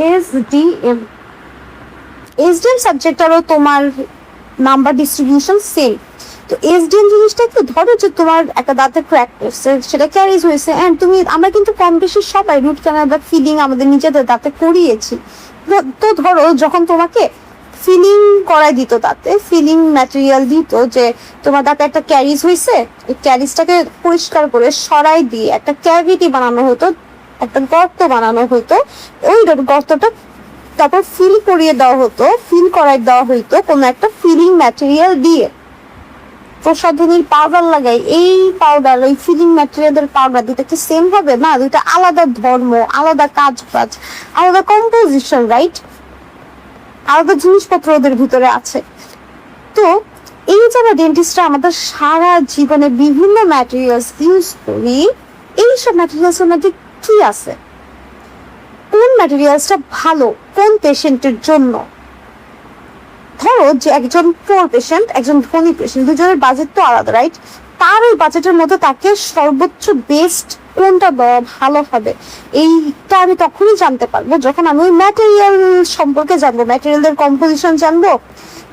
SDM SDM সাবজেক্টটারও তোমার number distribution same. তো SDM জিনিসটা কি, ধরো যে তোমার একটা দাঁতের ক্র্যাক করছে, সেটা ক্যারিজ হয়েছে, অ্যান্ড আমরা কিন্তু কম বেশি সবাই রুট ক্যানাল বা ফিলিং আমাদের নিজেদের দাঁতে করিয়েছি। তো ধরো যখন তোমাকে ফিলিং করাই দিত, দাঁতে ফিলিং ম্যাটেরিয়াল দিত, যে তোমার দাঁতে একটা ক্যারিজ হয়েছে, এই ক্যারিজটাকে পরিষ্কার করে সরাই দিয়ে একটা ক্যাভিটি বানানো হতো, একটা গর্ত বানানো হতো। ওই গর্তটা তারপর ফিল করিয়ে দেওয়া হতো, ফিল করাই দেওয়া হইতো কোনো একটা ফিলিং ম্যাটেরিয়াল দিয়ে। প্রসাধনীর পাউডার লাগাই, এই পাউডার ওই ফিলিং ম্যাটেরিয়ালের পাউডার দুটো কি সেম হবে না? দুইটা আলাদা ধর্ম, আলাদা কাজ, আলাদা কম্পোজিশন, রাইট? আলাদা জিনিসপত্র ওদের ভিতরে আছে। তো এই যারা ডেন্টিস্টরা আমাদের সারা জীবনে বিভিন্ন ম্যাটেরিয়ালস ইউজ করি, এইসব ম্যাটেরিয়ালসের মধ্যে কি আছে, কোন ম্যাটেরিয়ালসটা ভালো কোন পেশেন্টের জন্য? ধরো যে একজন পোর পেশেন্ট, একজন ধনী পেশেন্ট, দুজনের বাজেট তো আলাদা, রাইট? তার ওই বাজেটের মধ্যে তাকে সর্বোচ্চ বেস্ট কোনটা দেওয়া ভালো হবে, এইটা আমি তখনই জানতে পারবো যখন আমি ওই ম্যাটেরিয়াল সম্পর্কে জানবো, ম্যাটেরিয়ালের কম্পোজিশন জানবো,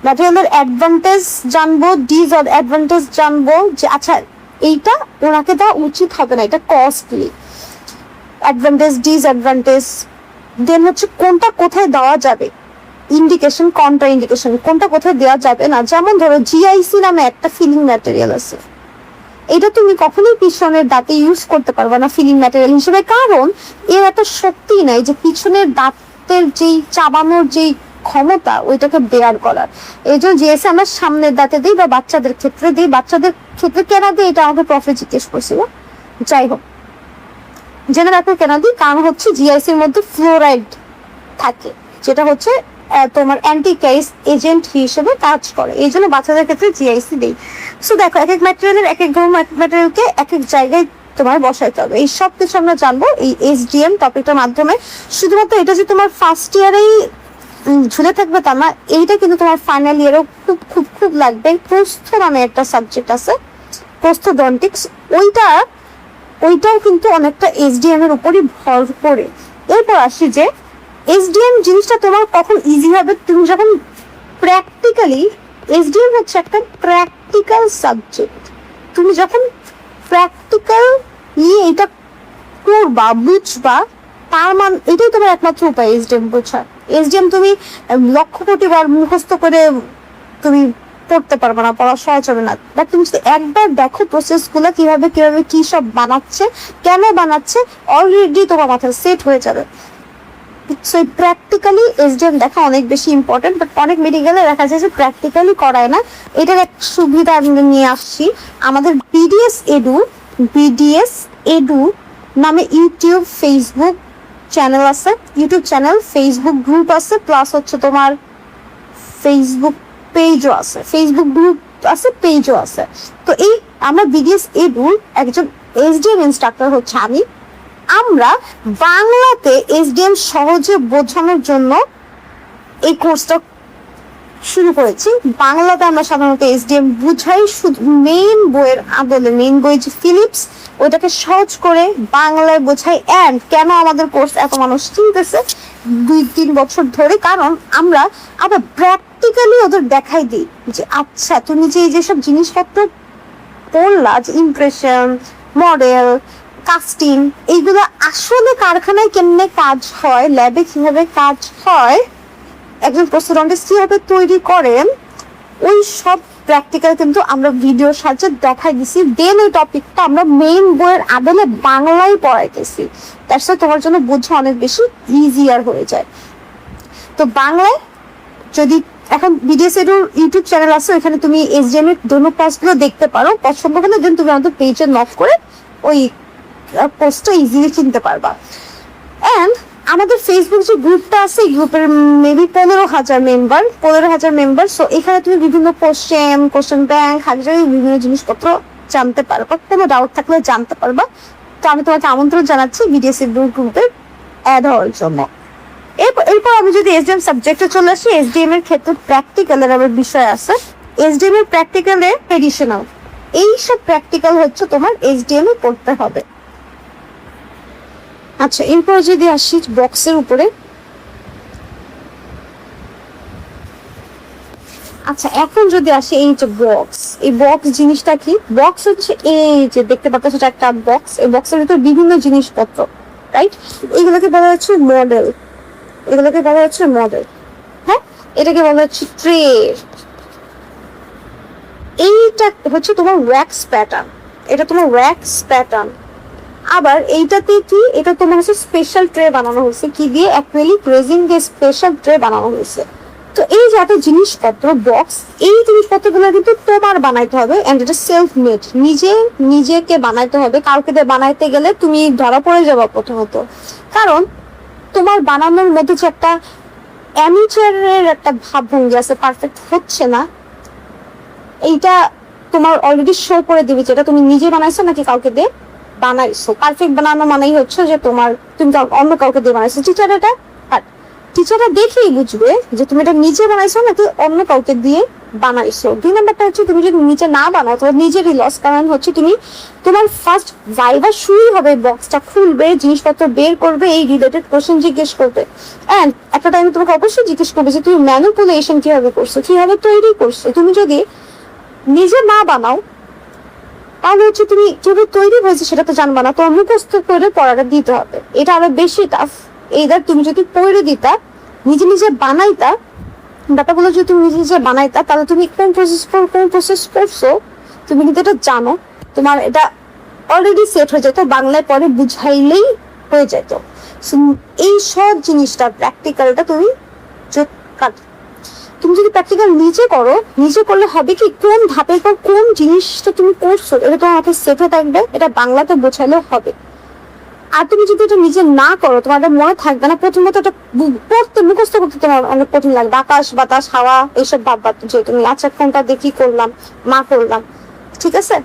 ম্যাটেরিয়ালের অ্যাডভান্টেজ জানবো, ডিসঅ্যাডভান্টেজ জানবো, যে আচ্ছা এইটা ওনাকে দেওয়া উচিত হবে না, এটা কস্টলি, অ্যাডভান্টেজ ডিসঅ্যাডভান্টেজ। দেন হচ্ছে কোনটা কোথায় দেওয়া যাবে, ইন্ডিকেশন কন্ট্রা ইন্ডিকেশন, কোনটা কোথায় দেওয়া যাবে না। যেমন ধরো জিআইসি নামে একটা ফিলিং ম্যাটেরিয়াল আছে, এটা তুমি কখনোই পিছনের দাঁতে ইউজ করতে পারবে না ফিলিং ম্যাটেরিয়াল হিসেবে, কারণ এর একটা শক্তি নাই যে পিছনের দাঁতের যেই চাবানোর যেই ক্ষমতা ওইটাকে বেয়ার করার। এই জন্য জিআইসি আমরা সামনের দাঁতে দিই বা বাচ্চাদের ক্ষেত্রে দিই। বাচ্চাদের ক্ষেত্রে কেন দিই এটা আমাকে প্রফেট জিজ্ঞেস করছিল। যাই হোক, জেনে রাখো কেন দিই, কারণ হচ্ছে জিআইসির মধ্যে ফ্লোরাইড থাকে, যেটা হচ্ছে তোমার অ্যান্টি ক্যারিজ এজেন্ট হিসেবে কাজ করে, এই জন্য বাচ্চাদের ক্ষেত্রে জিআইসি দেই। সো দেখো, এক এক ম্যাটেরিয়ালের এক এক ধরনের ম্যাটেরিয়ালকে এক এক জায়গায় তোমার বসাইতে হবে। এই সব কিছু আমরা জানবো এই এসডিএম টপিকটার মাধ্যমে। শুধুমাত্র এটা যে তোমার ফার্স্ট ইয়ারেই ঝুলে থাকবে তা না, এইটা কিন্তু তোমার ফাইনাল ইয়ারেও খুব খুব খুব লাগবে। প্রস্থ নামে একটা সাবজেক্ট আছে, প্রস্থোডন্টিক্স, ওইটাও কিন্তু অনেকটা এসডিএম এর উপরই ভর করে। এরপর আসি যে এসডিএম জিনিসটা তোমার কখন ইজি হবে, তুমি যখন প্র্যাকটিক্যালি, এসডিএম হচ্ছে একটা প্র্যাকটিক্যাল সাবজেক্ট, তুমি যখন প্র্যাকটিক্যাল নিয়ে এটা করবা, বুঝবা, তার এটাই তোমার একমাত্র উপায় এসডিএম বোঝার। এসডিএম তুমি লক্ষ কোটি বার মুখস্থ করে তুমি পড়তে পারবে না, পড়া সহজ হবে না। বাট তুমি যদি একবার দেখো প্রসেস গুলো কিভাবে কিভাবে কি সব বানাচ্ছে, কেন বানাচ্ছে, অলরেডি তোমার মাথায় সেট হয়ে যাবে। সো প্র্যাকটিক্যালি এসডিএম দেখা অনেক বেশি ইম্পর্টেন্ট, বাট অনেক মেডিকেলে দেখা যায় যে প্র্যাকটিক্যালি করায় না। এটার এক সুবিধা আমরা নিয়ে আসছি, আমাদের বিডিএস এডু নামে ইউটিউব ফেসবুক চ্যানেল আছে, ইউটিউব চ্যানেল, ফেসবুক গ্রুপ আছে, প্লাস হচ্ছে তোমার ফেসবুক পেজও আছে, ফেসবুক গ্রুপ আছে, পেজও আছে। তো এই আমরা বিডিএস এডুর একজন এসডিএম ইনস্ট্রাক্টর হচ্ছে আমি। আমরা বাংলাতে এসডিএম সহজে বোঝানোর জন্য এই কোর্সটা শুরু করেছি। বাংলাতে আমরা সাধারণত এসডিএম বুঝাই শুধু মেইন বইয়ের আদলে, মেইন বই যে ফিলিপস, ওইটাকে সহজ করে বাংলায় বোঝাই। অ্যান্ড কেন আমাদের কোর্স এত মানুষ চিনতেছে 2-3 বছর ধরে, কারণ আমরা আবার প্র্যাকটিক্যালি ওদের দেখাই দিই যে আচ্ছা তুমি যে যেসব জিনিসপত্র পড়লা, যে ইমপ্রেশন, মডেল, কাস্টিং, এইগুলো আসলে কারখানায় কেমনে কাজ হয়, ল্যাবে কিভাবে কাজ হয়, একজন প্রস্তুতন্ত্রী কিভাবে তৈরি করেন, ওই সব প্র্যাকটিক্যাল কিন্তু আমরা ভিডিওর সাহায্যে দেখাই দিছি। দেন ওই টপিকটা আমরা মেইন বইয়ের আদলে বাংলায় পড়াইতেছি, তার সাথে তোমার জন্য বোঝা অনেক বেশি ইজিয়ার হয়ে যায়। তো বাংলায় যদি এখন বিডিএস এর ইউটিউব চ্যানেল আছে, ওইখানে তুমি এসডিএম এর দোনো ক্লাসগুলো দেখতে পারো। পছন্দ হলে দেন তুমি আমাদের পেজে নক করে ওই পোস্টটা ইজিলি চিনতে পারবা। অ্যান্ড আমাদের ফেসবুক যে গ্রুপটা আছে, এই গ্রুপের মেবি 15,000 মেম্বার। সো এখানে তুমি বিভিন্ন কোশ্চেন ব্যাংক, হাজার বিভিন্ন জিনিসপত্র জানতে পারবা, কোনো ডাউট থাকলে জানতে পারবা। তো আমি তোমাকে আমন্ত্রণ জানাচ্ছি বিডিএস গ্রুপে অ্যাড হওয়ার জন্য। এরপর আমি যদি এসডিএম সাবজেক্টে চলে আসি, এসডিএম এর ক্ষেত্রে প্র্যাকটিক্যালের আবার বিষয় আছে। এসডিএম এর প্র্যাকটিক্যালে ট্রেডিশনাল, এইসব প্র্যাকটিক্যাল হচ্ছে তোমার এসডিএম এ করতে হবে। আচ্ছা, এরপর যদি আসি বক্সের উপরে, আচ্ছা এখন যদি আসে এই যে বক্স, এই বক্স জিনিসটা কি? বক্স হচ্ছে এই যে দেখতে পাচ্ছ সেটা একটা বক্স, এই বক্সের ভিতর বিভিন্ন জিনিসপত্র, রাইট? এগুলোকে বলা হচ্ছে মডেল, এগুলোকে বলা হচ্ছে মডেল। হ্যাঁ, এটাকে বলা হচ্ছে ট্রে। এইটা হচ্ছে তোমার ওয়্যাক্স প্যাটার্ন, এটা তোমার ওয়্যাক্স প্যাটার্ন। আবার এইটাতে কি, এটা তোমার হচ্ছে স্পেশাল ট্রে বানানো হয়েছে কি দিয়ে? অ্যাক্রিলিক রেজিন দিয়ে স্পেশাল ট্রে বানানো হয়েছে। তো এই যে এত জিনিসপত্র বক্স, এই জিনিসপত্রগুলো কিন্তু তোমার বানাইতে হবে, এন্ড এটা সেলফ মেড, নিজেকে বানাইতে হবে। কাউকে দিয়ে বানাইতে গেলে তুমি ধরা পড়ে যাবে প্রথমত, কারণ তোমার বানানোর মধ্যে যে একটা অ্যামিচারের একটা ভাবভঙ্গি আছে, পারফেক্ট হচ্ছে না, এইটা তোমার অলরেডি শো করে দিবে যেটা তুমি নিজে বানাইছো নাকি কাউকে দিয়ে বানাইছো। পারফেক্ট বানানো মানেই হচ্ছে যে তুমি অন্য কাউকে দিয়ে বানাইছো। টিচাররা দেখেই বুঝবে যে তুমি এটা নিজে বানাইছো নাকি অন্য কাউকে দিয়ে বানাইছো। 2 নাম্বারটা হচ্ছে তুমি যদি নিজে না বানাও তাহলে নিজেরই লস, কারণ হচ্ছে তুমি তোমার ফার্স্ট ভাইবা শুরুই হবে, বক্সটা খুলবে, জিনিসপত্র বের করবে, এই রিলেটেড কোশ্চেন জিজ্ঞেস করবে, এন্ড একটা টাইমে তোমাকে অবশ্যই জিজ্ঞেস করবে যে তুমি ম্যানিপুলেশন কিভাবে করছো, কিভাবে তৈরি করছো। তুমি যদি নিজে না বানাও তাহলে হচ্ছে তুমি কিভাবে তৈরি হয়েছে সেটা তো জানবা না, তোমার মুখস্থ করে পড়াটা দিতে হবে, এটা আরো বেশি টাফ। এইবার তুমি যদি পড়ে দিতা, নিজে বানাইতা ডাটাগুলো, যদি তুমি নিজে বানাইতা তাহলে তুমি কোন প্রসেস করছো তুমি কিন্তু এটা জানো, তোমার এটা অলরেডি সেট হয়ে যেত, বাংলায় পরে বুঝাইলেই হয়ে যেত। এই সব জিনিসটা প্র্যাকটিক্যালটা তুমি যদি প্র্যাকটিক্যাল নিজে করো, নিজে করলে হবে কি, কোন ধাপের পর কোন জিনিসটা তুমি করছো এটা তোমার হাতে সেটে থাকবে, এটা বাংলাতে বোঝালেও হবে। আর তুমি যদি এটা নিজে না করো তোমার মনে থাকবে না, প্রথমত এটা পড়তে মুখস্থ করতে তোমার অনেক কঠিন লাগবে, আকাশ বাতাস হাওয়া এইসব ভাববা যে তুমি আচ্ছা কোনটা দেখি করলাম, মা করলাম, ঠিক আছে?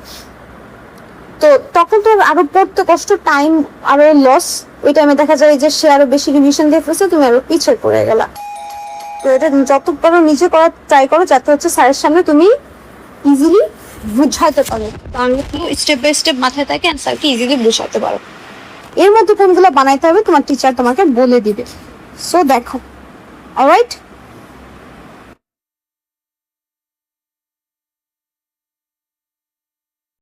তো তখন তো আরো পড়তে কষ্ট, টাইম আরো লস। ওই টাইমে দেখা যায় যে সে আরো বেশি রিভিশন দিয়ে ফেলছে, তুমি আরো পিছিয়ে পড়ে গেলা। তো এটা যত পারো নিজে করার ট্রাই করো, যাতে হচ্ছে স্যারের সামনে তুমি ইজিলি বুঝাইতে পারো, কারণ স্টেপ বাই স্টেপ মাথায় থাকে এন্ড স্যারকে ইজিলি বুঝাতে পারো। এর মধ্যে কোনগুলো বানাইতে হবে তোমার টিচার তোমাকে বলে দিবে। সো দেখো, অলরাইট।